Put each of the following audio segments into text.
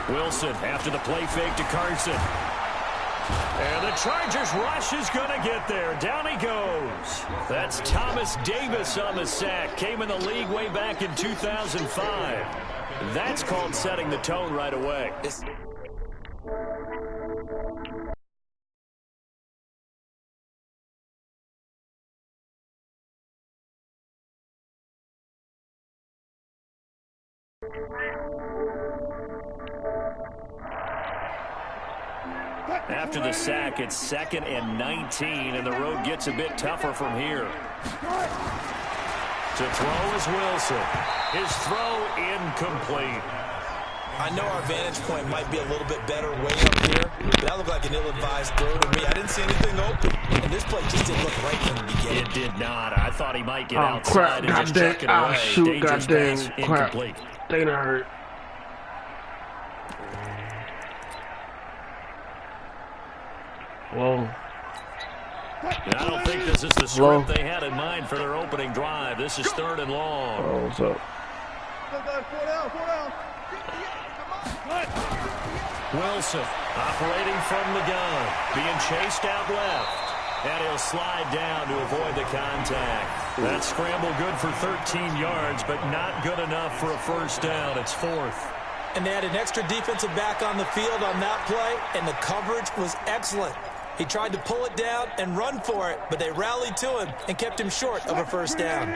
Wilson after the play fake to Carson. And the Chargers rush is going to get there. Down he goes. That's Thomas Davis on the sack. Came in the league way back in 2005. That's called setting the tone right away. After the sack, it's 2nd and 19, and the road gets a bit tougher from here. To throw is Wilson. His throw incomplete. I know our vantage point might be a little bit better way up here, but that looked like an ill-advised throw to me. I didn't see anything open, and this play just didn't look right from the beginning. It did not. I thought he might get outside and just chuck it away. Shoot, Dangerous pass, incomplete. They done hurt. Whoa. I don't think this is the script they had in mind for their opening drive. This is 3rd and long. Oh, what's up? Wilson operating from the gun, being chased out left, and he'll slide down to avoid the contact. That scramble good for 13 yards, but not good enough for a first down. It's 4th. And they had an extra defensive back on the field on that play, and the coverage was excellent. He tried to pull it down and run for it, but they rallied to him and kept him short of a first down.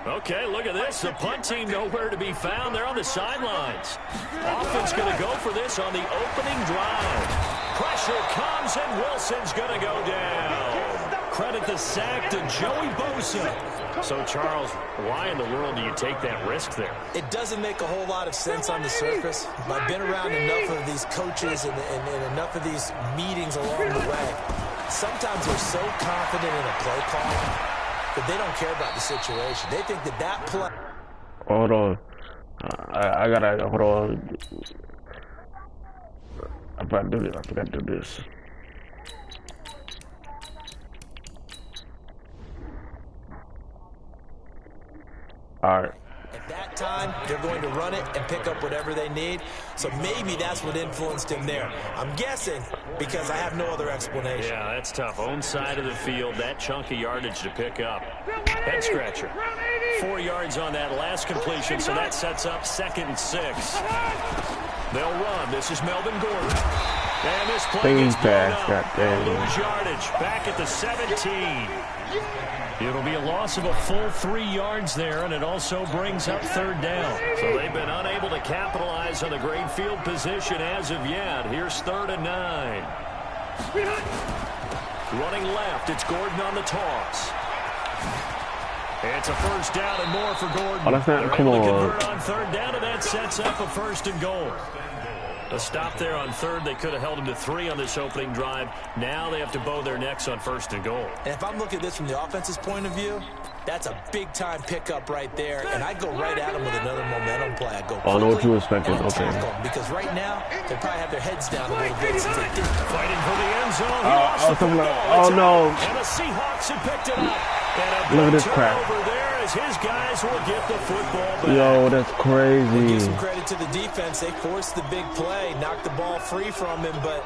Okay, look at this. The punt team nowhere to be found. They're on the sidelines. Offense going to go for this on the opening drive. Pressure comes, and Wilson's going to go down. Credit the sack to Joey Bosa. So, Charles, why in the world do you take that risk there? It doesn't make a whole lot of sense on the surface. I've been around enough of these coaches and enough of these meetings along the way. Sometimes they're so confident in a play call that they don't care about the situation. They think that play... Hold on. I gotta... Hold on. I forgot to do this. All right. At that time, they're going to run it and pick up whatever they need. So maybe that's what influenced him there. I'm guessing because I have no other explanation. Yeah, that's tough. Own side of the field, that chunk of yardage to pick up. Head scratcher. 4 yards on that last completion, so that sets up 2nd and 6. They'll run. This is Melvin Gordon. And this play is blown up. Lose yardage. Back at the 17. It'll be a loss of a full 3 yards there, and it also brings up 3rd down. So they've been unable to capitalize on the great field position as of yet. Here's 3rd and 9. Running left, it's Gordon on the toss. It's a first down and more for Gordon. Oh, that's not, come on. Convert on 3rd down, and that sets up a 1st and goal. A stop there on 3rd. They could have held him to 3 on this opening drive. Now they have to bow their necks on 1st and goal. And if I'm looking at this from the offense's point of view, that's a big-time pickup right there. And I'd go right at him with another momentum play. I'd go quickly. I know what you expected. Okay. Because right now, they probably have their heads down a little bit since they did. Fighting for the end zone. He lost the football. Oh, no. And the Seahawks have picked it up. And look at this crap. Over there as his guys will get the football back. Yo, that's crazy. We'll give some credit to the defense. They forced the big play, knocked the ball free from him, but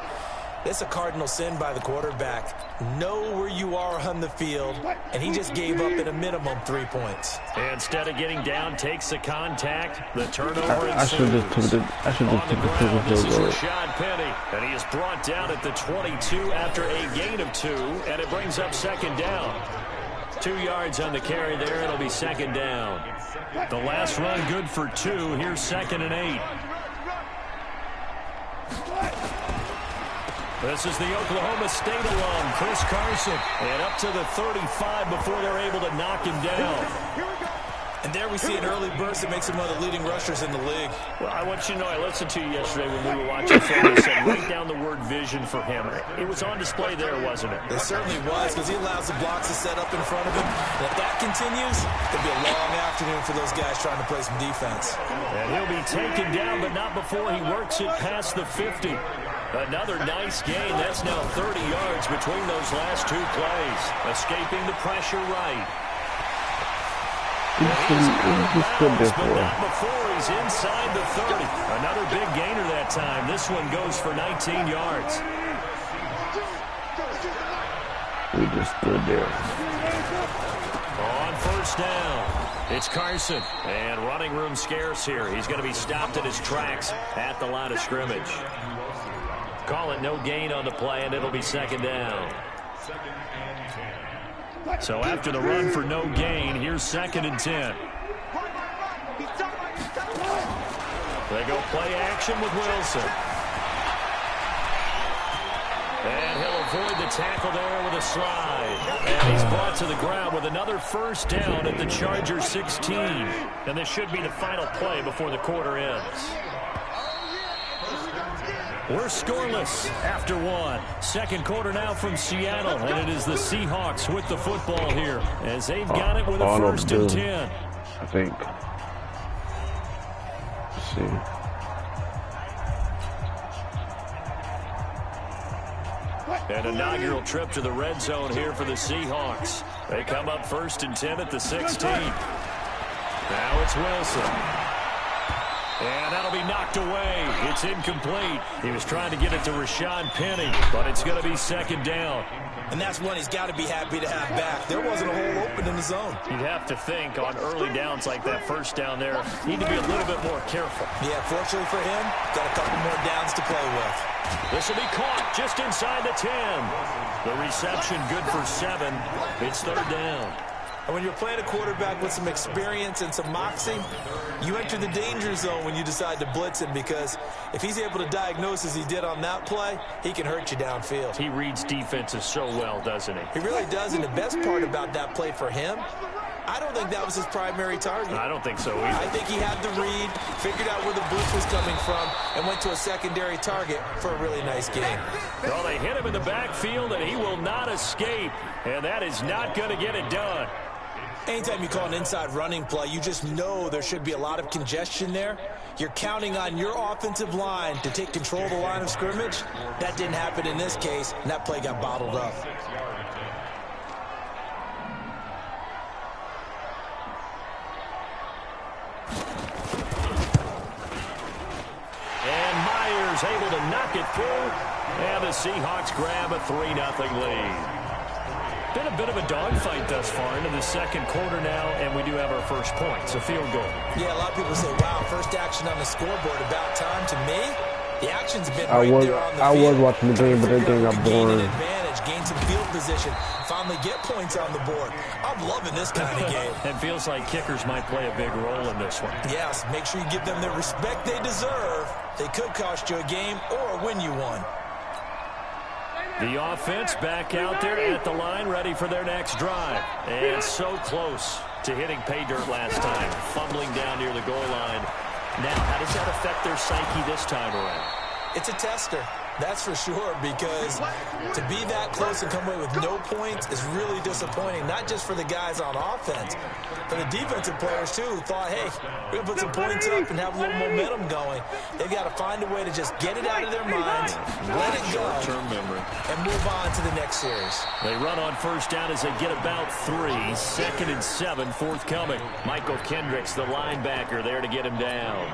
it's a cardinal sin by the quarterback. Know where you are on the field, and he just gave up at a minimum 3 points. Instead of getting down, takes the contact, the turnover. I should have took the This is Rashad Penny, and he is brought down at the 22 after a gain of 2, and it brings up 2nd down. 2 yards on the carry there. It'll be 2nd down. The last run good for 2. Here's 2nd and 8. This is the Oklahoma State alum, Chris Carson. And up to the 35 before they're able to knock him down. And there we see an early burst that makes him one of the leading rushers in the league. Well, I want you to know, I listened to you yesterday when we were watching film. I said, write down the word vision for him. It was on display there, wasn't it? It certainly was, because he allows the blocks to set up in front of him. And if that continues, it'll be a long afternoon for those guys trying to play some defense. And he'll be taken down, but not before he works it past the 50. Another nice gain. That's now 30 yards between those last 2 plays. Escaping the pressure right. He's stood there for not before he's inside the 30. Another big gainer that time. This one goes for 19 yards. He just stood there. On first down, it's Carson. And running room scarce here. He's going to be stopped in his tracks at the line of scrimmage. Call it no gain on the play, and it'll be second down. So after the run for no gain, here's 2nd and 10. They go play action with Wilson. And he'll avoid the tackle there with a slide. And he's brought to the ground with another first down at the Chargers 16. And this should be the final play before the quarter ends. We're scoreless after one. Second quarter now from Seattle, and it is the Seahawks with the football here as they've got it with a 1st and 10. I think. Let's see. An inaugural trip to the red zone here for the Seahawks. They come up 1st and 10 at the 16. Now it's Wilson. And that'll be knocked away. It's incomplete. He was trying to get it to Rashad Penny, but it's going to be 2nd down. And that's one he's got to be happy to have back. There wasn't a hole open in the zone. You'd have to think on early downs like that first down there, need to be a little bit more careful. Yeah, fortunately for him, got a couple more downs to play with. This will be caught just inside the 10. The reception good for 7. It's 3rd down. And when you're playing a quarterback with some experience and some moxie, you enter the danger zone when you decide to blitz him, because if he's able to diagnose as he did on that play, he can hurt you downfield. He reads defenses so well, doesn't he? He really does, and the best part about that play for him, I don't think that was his primary target. I don't think so either. I think he had the read, figured out where the blitz was coming from, and went to a secondary target for a really nice game. Well, they hit him in the backfield, and he will not escape, and that is not going to get it done. Anytime you call an inside running play, you just know there should be a lot of congestion there. You're counting on your offensive line to take control of the line of scrimmage. That didn't happen in this case, and that play got bottled up. And Myers able to knock it through, and the Seahawks grab a 3-0 lead. Been a bit of a dogfight thus far into the second quarter now, and we do have our first points, a field goal. Yeah, a lot of people say, wow, first action on the scoreboard, about time. To me, the action's been right there on the field. I was watching the game, but that game got boring. Gain an advantage, gain some field position, finally get points on the board. I'm loving this kind of game. It feels like kickers might play a big role in this one. Yes, make sure you give them the respect they deserve. They could cost you a game or win you one. The offense back out there at the line, ready for their next drive. And so close to hitting pay dirt last time, fumbling down near the goal line. Now, how does that affect their psyche this time around? It's a tester, that's for sure, because to be that close and come away with no points is really disappointing, not just for the guys on offense, for the defensive players, too, who thought, hey, we're going to put some points up and have a little momentum going. They've got to find a way to just get it out of their minds, let it go, and move on to the next series. They run on first down as they get about 3. 2nd and 7 forthcoming. Michael Kendricks, the linebacker, there to get him down.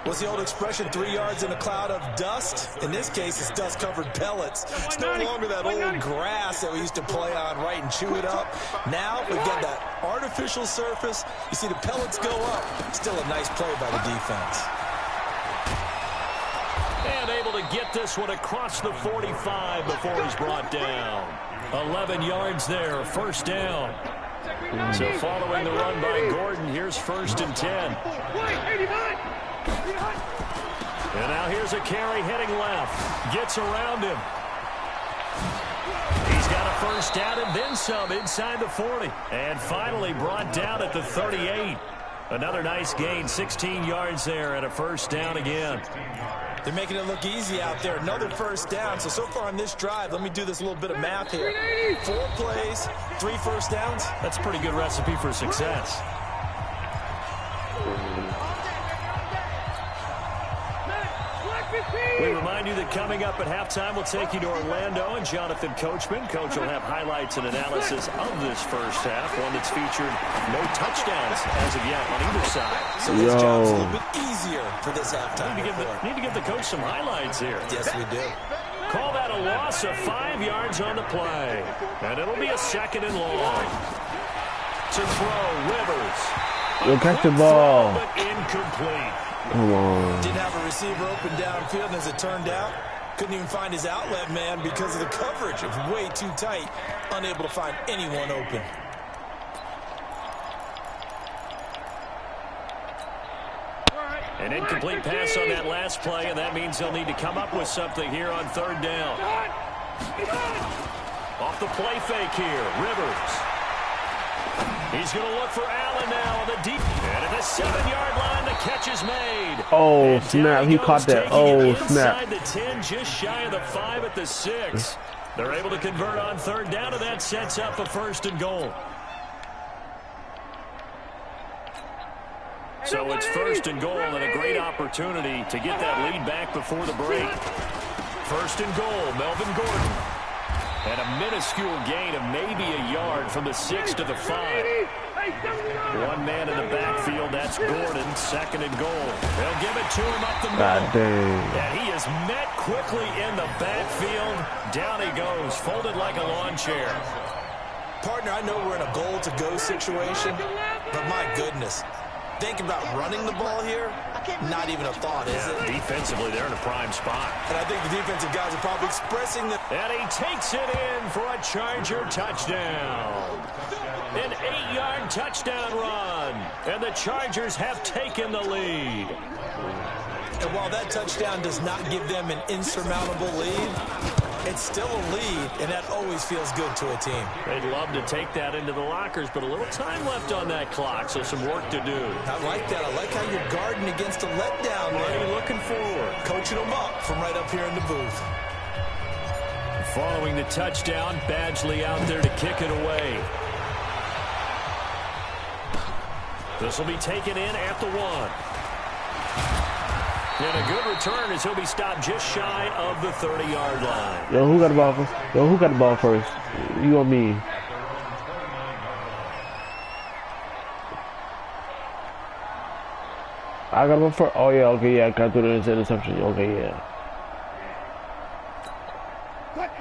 What's the old expression, 3 yards in a cloud of dust? In this case, it's dust-covered pellets. It's no longer that old grass that we used to play on, right, and chew it up. Now we've got that artificial surface. You see the pellets go up. Still a nice play by the defense. And able to get this one across the 45 before he's brought down. 11 yards there, first down. So following the run by Gordon, here's 1st and 10. And now here's a carry heading left. Gets around him. He's got a first down and then some inside the 40. And finally brought down at the 38. Another nice gain, 16 yards there and a first down again. They're making it look easy out there. Another first down. So far on this drive, let me do this little bit of math here. 4 plays, 3 first downs. That's a pretty good recipe for success. We remind you that coming up at halftime, we'll take you to Orlando and Jonathan Coachman. Coach will have highlights and analysis of this first half, one that's featured no touchdowns as of yet on either side. So his job's a little bit easier for this halftime. Need to give the coach some highlights here. Yes, we do. Call that a loss of 5 yards on the play. And it'll be a 2nd and long. To throw, Rivers. You'll catch the ball. But incomplete. Come on. Didn't have a receiver open downfield, and as it turned out, couldn't even find his outlet man because of the coverage. It was way too tight, unable to find anyone open. An incomplete pass on that last play, and that means they'll need to come up with something here on 3rd down. Off the play fake here, Rivers. He's going to look for Allen now on the deep. And at the 7-yard line, the catch is made. Oh, snap. He caught that. Oh, snap. Inside the 10, just shy of the 5 at the 6. They're able to convert on 3rd down, and that sets up a 1st and goal. So it's 1st and goal, and a great opportunity to get that lead back before the break. 1st and goal, Melvin Gordon. And a minuscule gain of maybe a yard from the 6 to the 5. One man in the backfield, that's Gordon, 2nd and goal. They'll give it to him up the middle. God dang. And he is met quickly in the backfield. Down he goes, folded like a lawn chair. Partner, I know we're in a goal-to-go situation, but my goodness. Think about running the ball here, not even a thought, is it? Defensively, they're in a prime spot. And I think the defensive guys are probably expressing that. And he takes it in for a Charger touchdown. An 8-yard touchdown run. And the Chargers have taken the lead. And while that touchdown does not give them an insurmountable lead, it's still a lead, and that always feels good to a team. They'd love to take that into the lockers, but a little time left on that clock, so some work to do. I like that. I like how you're guarding against a letdown there. Looking forward. Coaching them up from right up here in the booth. Following the touchdown, Badgley out there to kick it away. This will be taken in at the 1. And a good return as he'll be stopped just shy of the 30-yard line. Yo, who got the ball first? Yo, who got the ball first? You or me? I got the ball first. Oh, yeah, okay, yeah. I got through the interception. Okay, yeah.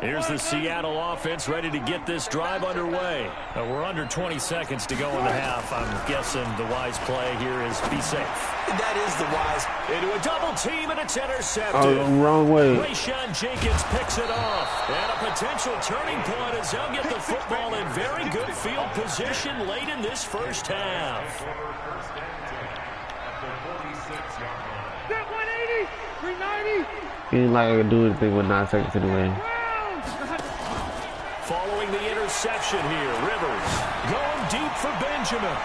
Here's the Seattle offense ready to get this drive underway. We're under 20 seconds to go in the half. I'm guessing the wise play here is be safe. That is the wise. Into a double team, and it's intercepted. Oh, wrong way. Rayshawn Jenkins picks it off. And a potential turning point as they'll get the football in very good field position late in this first half. 180, 390. He ain't like I could do anything with 9 seconds anyway. Following the interception here, Rivers going deep for Benjamin.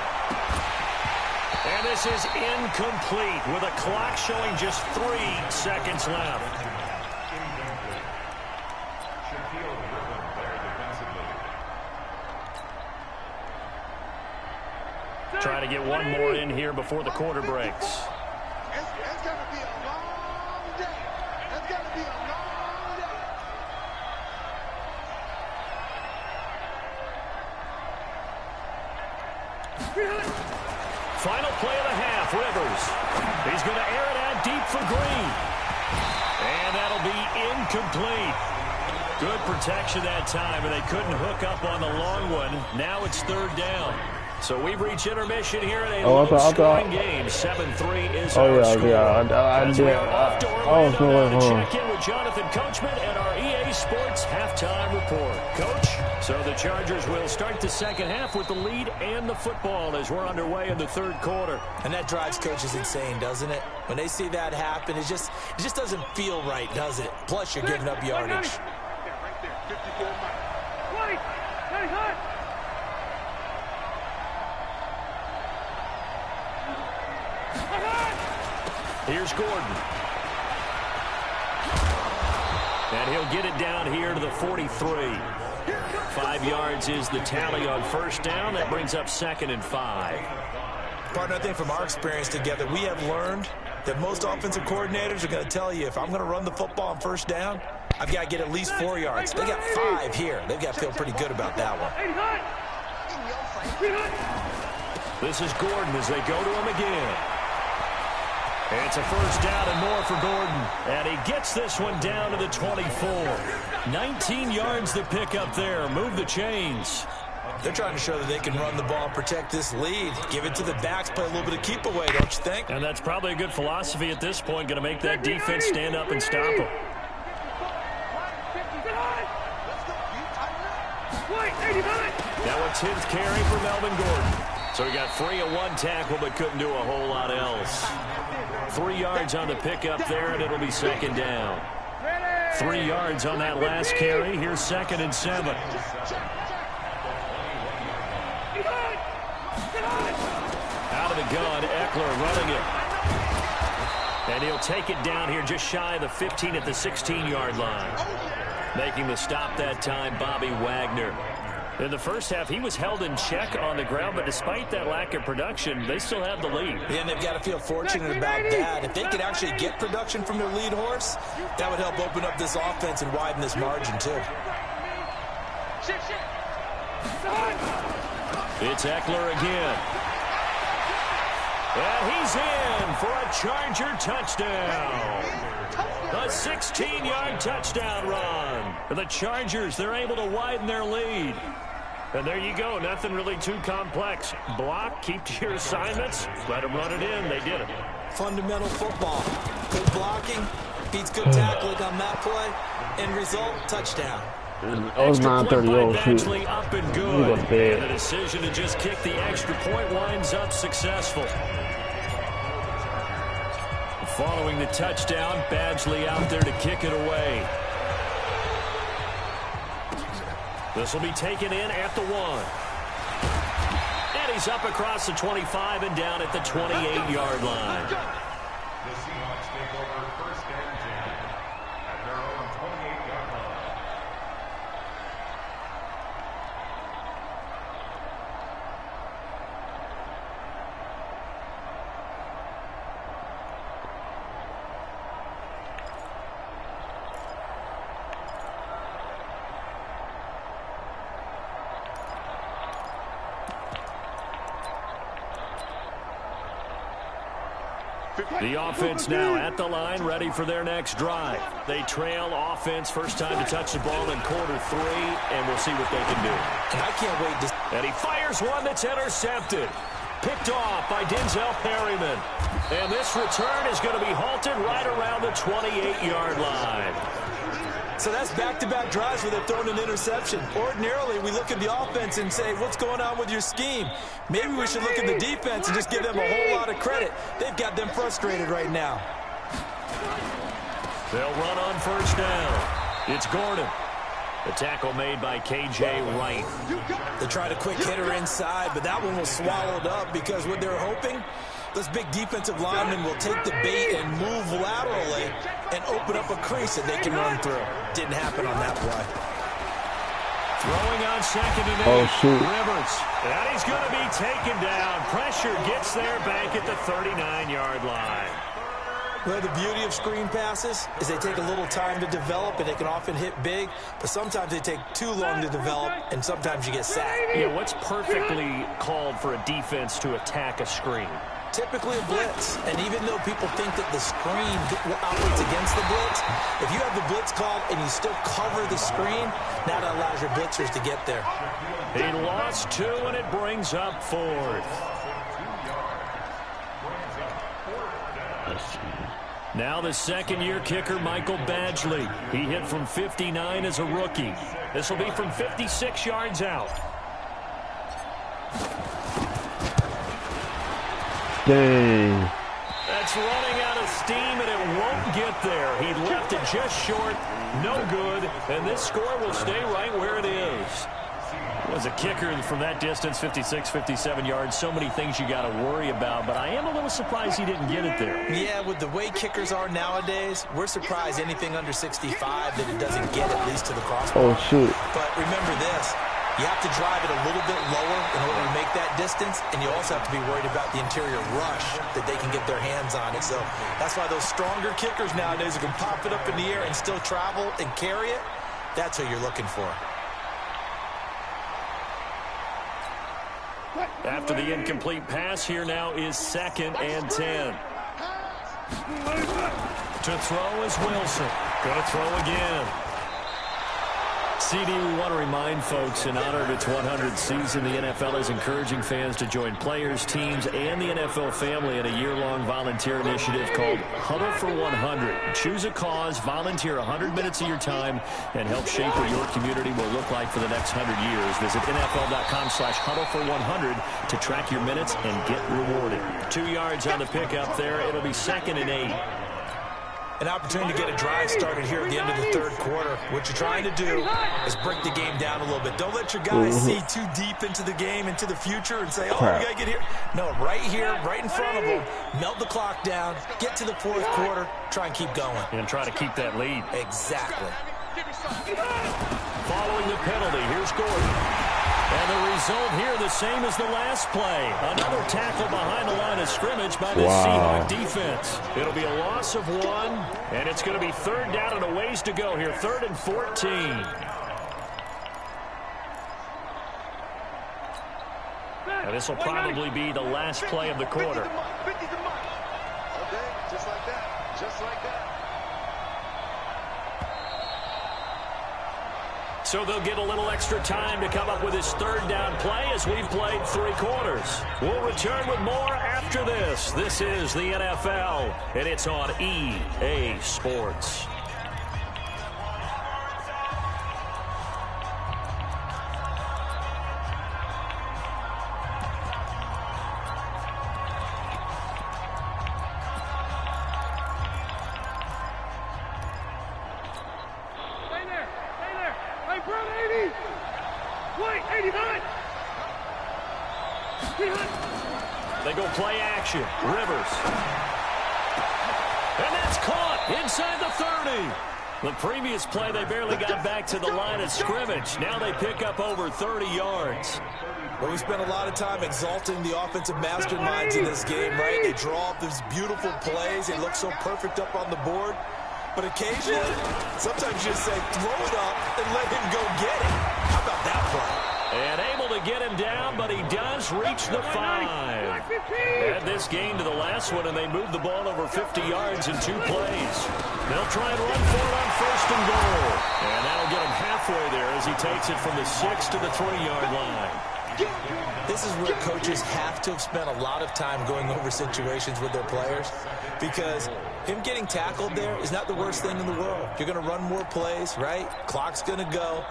And this is incomplete with a clock showing just 3 seconds left. Try to get one more in here before the quarter breaks. It's going to be a long day. It's going to be a long day. Final play of the half, Rivers. He's going to air it out deep for Green. And that'll be incomplete. Good protection that time, and they couldn't hook up on the long one. Now it's 3rd down. So we've reached intermission here in a low-scoring game. 7-3 is our score. As we are off to Orlando to check in with Jonathan Coachman and our EA Sports halftime report. Coach, so the Chargers will start the second half with the lead and the football as we're underway in the 3rd quarter. And that drives coaches insane, doesn't it? When they see that happen, it just doesn't feel right, does it? Plus, you're giving up yardage. Right there, 54 miles. 20, hot. Here's Gordon. And he'll get it down here to the 43. 5 yards is the tally on 1st down. That brings up 2nd and 5. Partner, I think from our experience together, we have learned that most offensive coordinators are going to tell you, if I'm going to run the football on first down, I've got to get at least 4 yards. They got 5 here. They've got to feel pretty good about that one. This is Gordon as they go to him again. It's a first down and more for Gordon. And he gets this one down to the 24. 19 yards to pick up there. Move the chains. They're trying to show that they can run the ball and protect this lead. Give it to the backs, play a little bit of keep away, don't you think? And that's probably a good philosophy at this point. Going to make that defense stand up and stop them. Now a 10th carry for Melvin Gordon. So he got free of 1 tackle but couldn't do a whole lot else. 3 yards on the pickup there, and it'll be second down. 3 yards on that last carry. Here's 2nd and 7. Out of the gun, Eckler running it. And he'll take it down here just shy of the 15 at the 16-yard line. Making the stop that time, Bobby Wagner. In the first half, he was held in check on the ground, but despite that lack of production, they still have the lead. Yeah, and they've got to feel fortunate about that. If they could actually get production from their lead horse, that would help open up this offense and widen this margin, too. It's Eckler again. And he's in for a Charger touchdown. A 16-yard touchdown run. For the Chargers, they're able to widen their lead. And there you go. Nothing really too complex. Block, keep to your assignments, let them run it in. They did it. Fundamental football. Good blocking, beats good tackling on that play. End result, touchdown. That was 9:30. Shoot. Up and good. And the decision to just kick the extra point winds up successful. Following the touchdown, Badgley out there to kick it away. This will be taken in at the 1. And he's up across the 25 and down at the 28-yard line. The Seahawks take over 1st and 10 at their own 28-yard line. The offense now at the line, ready for their next drive. They trail offense, first time to touch the ball in quarter 3, and we'll see what they can do. And I can't wait to... And he fires one that's intercepted. Picked off by Denzel Perryman. And this return is going to be halted right around the 28-yard line. So that's back-to-back drives where they're throwing an interception. Ordinarily, we look at the offense and say, what's going on with your scheme? Maybe we should look at the defense and just give them a whole lot of credit. They've got them frustrated right now. They'll run on first down. It's Gordon. The tackle made by K.J. Wright. They tried a quick hitter inside, but that one was swallowed up because what they're hoping, those big defensive linemen will take the bait and move laterally and open up a crease that they can run through. Didn't happen on that play. Throwing on 2nd and 8. Oh, shoot. Rivers. And he's going to be taken down. Pressure gets there back at the 39-yard line. Well, the beauty of screen passes is they take a little time to develop, and they can often hit big, but sometimes they take too long to develop, and sometimes you get sacked. Yeah, what's perfectly called for a defense to attack a screen? Typically a blitz, and even though people think that the screen operates against the blitz, if you have the blitz called and you still cover the screen, that allows your blitzers to get there. He lost 2, and it brings up 4th. Now the second-year kicker, Michael Badgley. He hit from 59 as a rookie. This will be from 56 yards out. Dang. That's running out of steam, and it won't get there. He left it just short. No good. And this score will stay right where it is. As a kicker from that distance, 56, 57 yards, so many things you got to worry about, but I am a little surprised he didn't get it there. Yeah, with the way kickers are nowadays, we're surprised anything under 65 that it doesn't get at least to the crossbar. Oh, shoot. But remember this, You have to drive it a little bit lower in order to make that distance, and you also have to be worried about the interior rush that they can get their hands on it. So that's why those stronger kickers nowadays who can pop it up in the air and still travel and carry it, that's what you're looking for. After the incomplete pass, here now is 2nd and 10. To throw is Wilson. Going to throw again. CD, we want to remind folks, in honor of its 100th season, the NFL is encouraging fans to join players, teams, and the NFL family in a year-long volunteer initiative called Huddle for 100. Choose a cause, volunteer 100 minutes of your time, and help shape what your community will look like for the next 100 years. Visit NFL.com/huddle for 100 to track your minutes and get rewarded. 2 yards on the pickup there. It'll be 2nd and 8. An opportunity to get a drive started here at the end of the third quarter. What you're trying to do is break the game down a little bit. Don't let your guys see too deep into the game, into the future, and say, oh, we got to get here. No, right here, right in front of them, melt the clock down, get to the fourth quarter, try and keep going. And try to keep that lead. Exactly. Following the penalty, here's Gordon. And the result here the same as the last play. Another tackle behind the line of scrimmage by the Seahawks defense. It'll be a loss of 1, and it's going to be 3rd down and a ways to go here. 3rd and 14. Now this will probably be the last play of the quarter. Okay, just like that. Just like that. So they'll get a little extra time to come up with his 3rd down play as we've played 3 quarters. We'll return with more after this. This is the NFL, and it's on EA Sports. They go play action. Rivers. And that's caught inside the 30. The previous play, they barely got back to the line of scrimmage. Now they pick up over 30 yards. Well, we spent a lot of time exalting the offensive masterminds in this game, right? They draw up these beautiful plays. They look so perfect up on the board. But occasionally, sometimes you just say, throw it up and let him go get it. How about that play? And able to get him down, but he does reach the 5. Add this gain to the last one, and they move the ball over 50 yards in 2 plays. They'll try and run for it on 1st and goal. And that'll get him halfway there as he takes it from the 6 to the 3-yard line. This is where coaches have to have spent a lot of time going over situations with their players, because him getting tackled there is not the worst thing in the world. You're going to run more plays, right? Clock's going to go.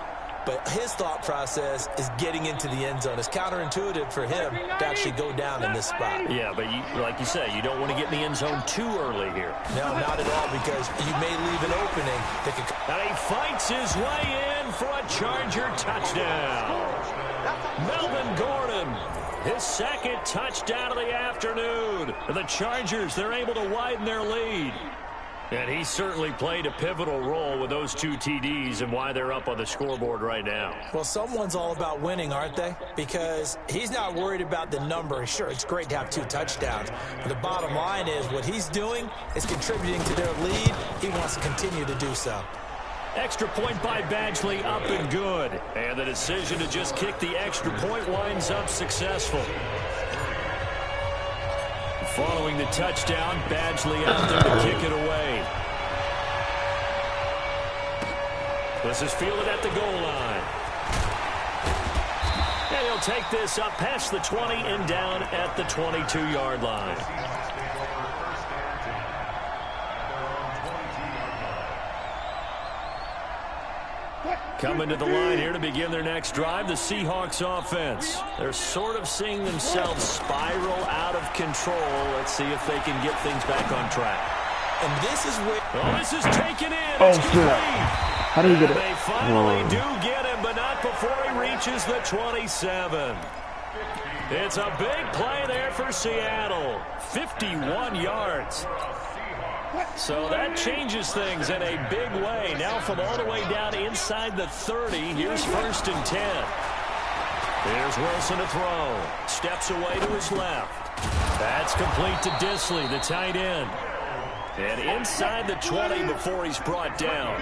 But his thought process is getting into the end zone. It's counterintuitive for him to actually go down in this spot. Yeah, but like you say, you don't want to get in the end zone too early here. No, not at all, because you may leave an opening that could... And he fights his way in for a Charger touchdown. Melvin Gordon, his 2nd touchdown of the afternoon. The Chargers, they're able to widen their lead. And he certainly played a pivotal role with those 2 TDs and why they're up on the scoreboard right now. Well, someone's all about winning, aren't they? Because he's not worried about the number. Sure, it's great to have 2 touchdowns. But the bottom line is what he's doing is contributing to their lead. He wants to continue to do so. Extra point by Badgley, up and good. And the decision to just kick the extra point winds up successful. Following the touchdown, Badgley out there to kick it away. This is fielded at the goal line. And he'll take this up past the 20 and down at the 22-yard line. Coming to the line here to begin their next drive, the Seahawks offense. They're sort of seeing themselves spiral out of control. Let's see if they can get things back on track. And this is where... Oh, this is taken in. Oh, it's snap. How do you get it? They finally do get him, but not before he reaches the 27. It's a big play there for Seattle. 51 yards. So that changes things in a big way. Now from all the way down inside the 30, here's 1st and 10. Here's Wilson to throw. Steps away to his left. That's complete to Disley, the tight end. And inside the 20 before he's brought down.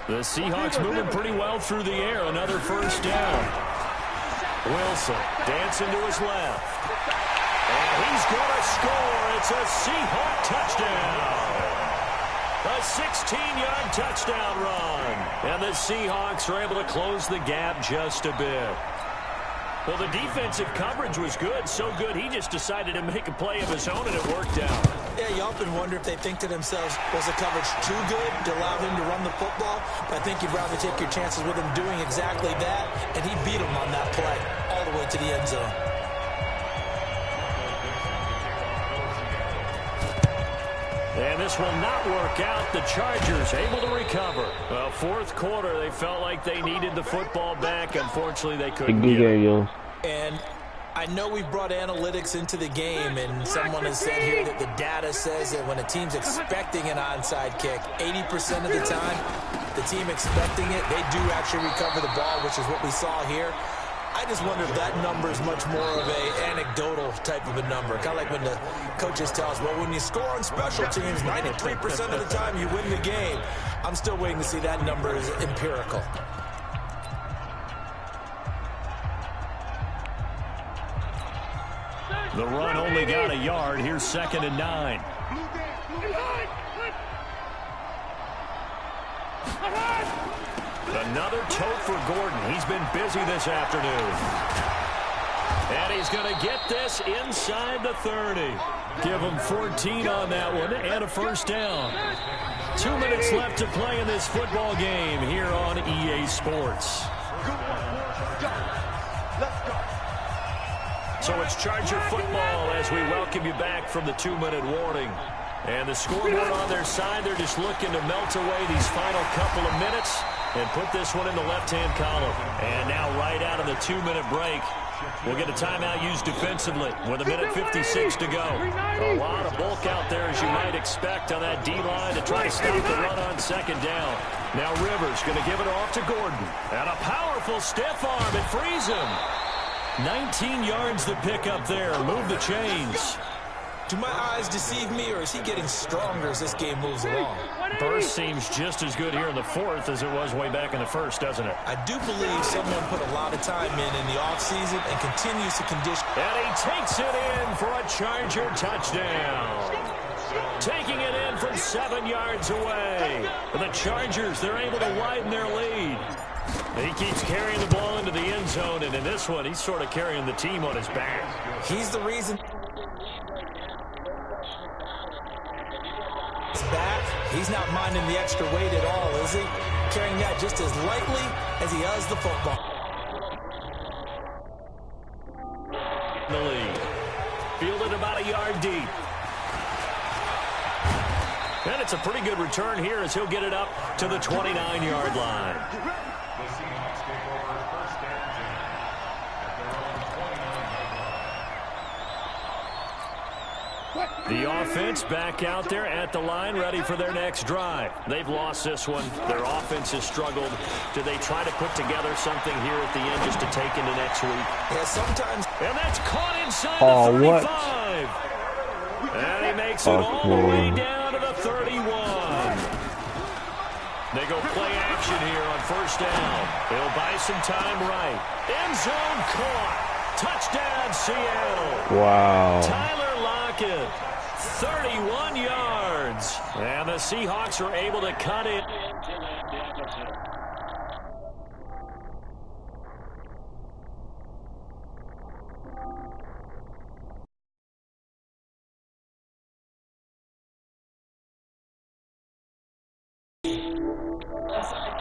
The Seahawks moving pretty well through the air. Another first down. Wilson dancing to his left. And he's going to score. It's a Seahawk touchdown. A 16-yard touchdown run. And the Seahawks are able to close the gap just a bit. Well, the defensive coverage was good, so good he just decided to make a play of his own, and it worked out. Yeah, you often wonder if they think to themselves, was the coverage too good to allow him to run the football? But I think you'd rather take your chances with him doing exactly that, and he beat him on that play all the way to the end zone. And this will not work out. The Chargers able to recover. Well, fourth quarter, they felt like they needed the football back. Unfortunately, they couldn't get it. And I know we've brought analytics into the game, and someone has said here that the data says that when a team's expecting an onside kick, 80% of the time, the team expecting it, they do actually recover the ball, which is what we saw here. I just wonder if that number is much more of a anecdotal type of a number. Kind of like when the coaches tell us, well, when you score on special teams, 93% of the time you win the game. I'm still waiting to see that number is empirical. The run only got a yard. Here's 2nd and 9. Another tote for Gordon. He's been busy this afternoon. And he's going to get this inside the 30. Give him 14 on that one and a first down. 2 minutes left to play in this football game here on EA Sports. So it's Charger football as we welcome you back from the 2-minute warning. And the scoreboard on their side, they're just looking to melt away these final couple of minutes and put this one in the left-hand column. And now right out of the 2-minute break, we'll get a timeout used defensively with 1:56 to go. A lot of bulk out there, as you might expect, on that D-line to try to stop the run on 2nd down. Now Rivers going to give it off to Gordon. And a powerful stiff arm. It frees him. 19 yards to pick up there. Move the chains. Do my eyes deceive me, or is he getting stronger as this game moves along? Burst seems just as good here in the 4th as it was way back in the 1st, doesn't it? I do believe someone put a lot of time in the offseason and continues to condition. And he takes it in for a Charger touchdown. Taking it in from 7 yards away. The Chargers, they're able to widen their lead. He keeps carrying the ball into the end zone, and in this one, he's sort of carrying the team on his back. He's the reason. Back. He's not minding the extra weight at all, is he? Carrying that just as lightly as he does the football. The lead. Fielded about a yard deep. And it's a pretty good return here as he'll get it up to the 29-yard line. The Seahawks take over 1st and 10 at their own 29-yard line. The offense back out there at the line, ready for their next drive. They've lost this one. Their offense has struggled. Do they try to put together something here at the end just to take into next week? Yeah, sometimes. And that's caught inside the 35. What? And he makes it all the way down to the 31. They go play action here on 1st down. They'll buy some time right. End zone caught. Touchdown, Seattle. Wow. Tyler Lockett, 31 yards. And the Seahawks are able to cut it.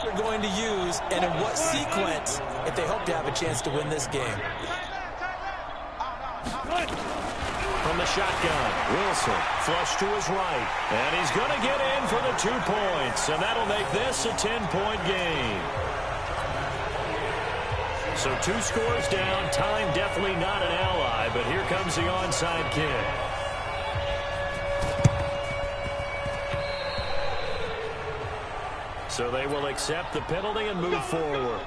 They're going to use and in what sequence if they hope to have a chance to win this game. From the shotgun, Wilson flush to his right. And he's going to get in for the 2 points. And that'll make this a 10-point game. So 2 scores down. Time definitely not an ally. But here comes the onside kick. So they will accept the penalty and move forward.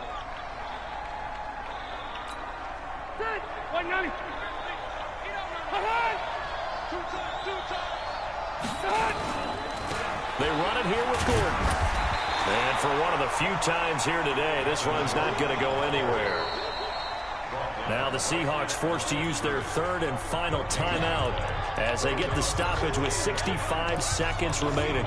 They run it here with Gordon. And for one of the few times here today, this run's not going to go anywhere. Now the Seahawks forced to use their third and final timeout as they get the stoppage with 65 seconds remaining.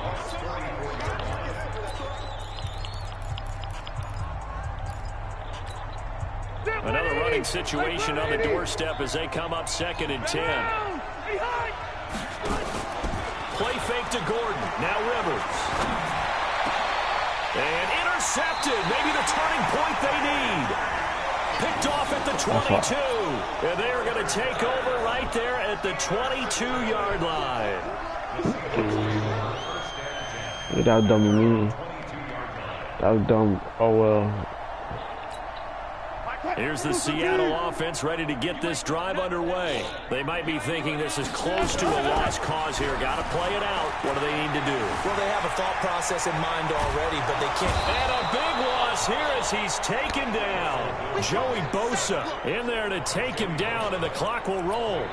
Another running situation on the doorstep as they come up 2nd and 10. Play fake to Gordon. Now Rivers. And intercepted. Maybe the turning point they need. Picked off at the 22. And they are going to take over right there at the 22-yard line. Yeah, that was dumb to me. That was dumb. Oh, well. Here's the Seattle offense ready to get this drive underway. They might be thinking this is close to a lost cause here. Got to play it out. What do they need to do? Well, they have a thought process in mind already, but they can't. And a big loss here as he's taken down. Joey Bosa in there to take him down, and the clock will roll.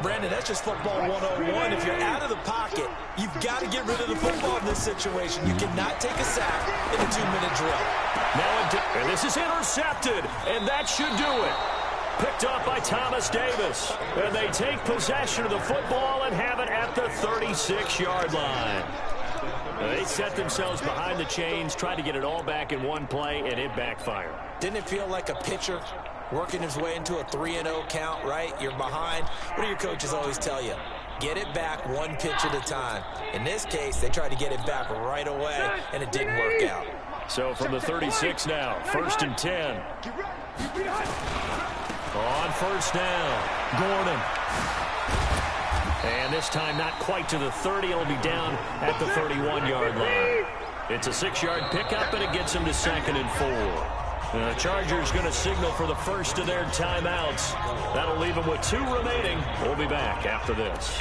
Brandon, that's just football 101. If you're out of the pocket, you've got to get rid of the football in this situation. You cannot take a sack in a 2-minute drill. And this is intercepted, and that should do it. Picked up by Thomas Davis. And they take possession of the football and have it at the 36-yard line. They set themselves behind the chains, tried to get it all back in one play, and it backfired. Didn't it feel like a pitcher working his way into a 3-0 count, right? You're behind. What do your coaches always tell you? Get it back one pitch at a time. In this case, they tried to get it back right away, and it didn't work out. So from the 36 now, 1st and 10. On 1st down, Gordon. And this time not quite to the 30. It'll be down at the 31-yard line. It's a 6-yard pickup, and it gets him to 2nd and 4. The Chargers going to signal for the first of their timeouts. That'll leave them with 2 remaining. We'll be back after this.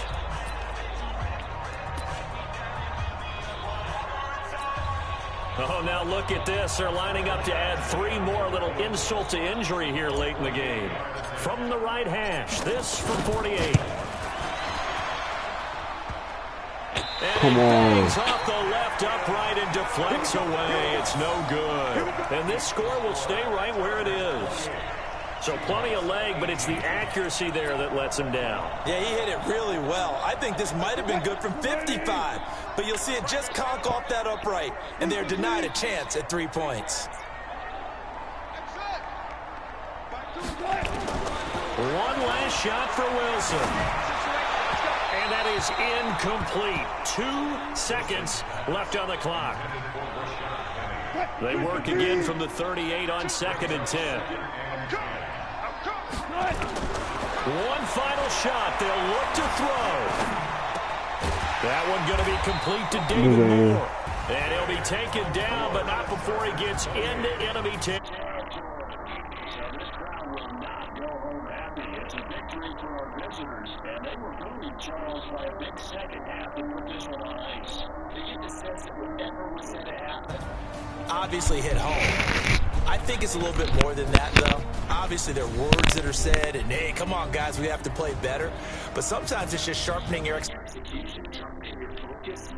Oh, now look at this. They're lining up to add 3 more. Little insult to injury here late in the game. From the right hash, this from 48. And come on. Off the left upright and deflects away. It's no good. And this score will stay right where it is. So plenty of leg, but it's the accuracy there that lets him down. Yeah, he hit it really well. I think this might have been good from 55. But you'll see it just conk off that upright, and they're denied a chance at 3 points. One last shot for Wilson. And that is incomplete. 2 seconds left on the clock. They work again from the 38 on 2nd and 10. One final shot. They'll look to throw. That one going to be complete to David Moore. And he'll be taken down, but not before he gets into enemy territory. It's a victory for our visitors, and they were really charged by a big second half to put this one on ice. They get the sense that whatever was going to happen. Obviously hit home. I think it's a little bit more than that, though. Obviously, there are words that are said, and, hey, come on, guys, we have to play better. But sometimes it's just sharpening your execution, sharpening your focus,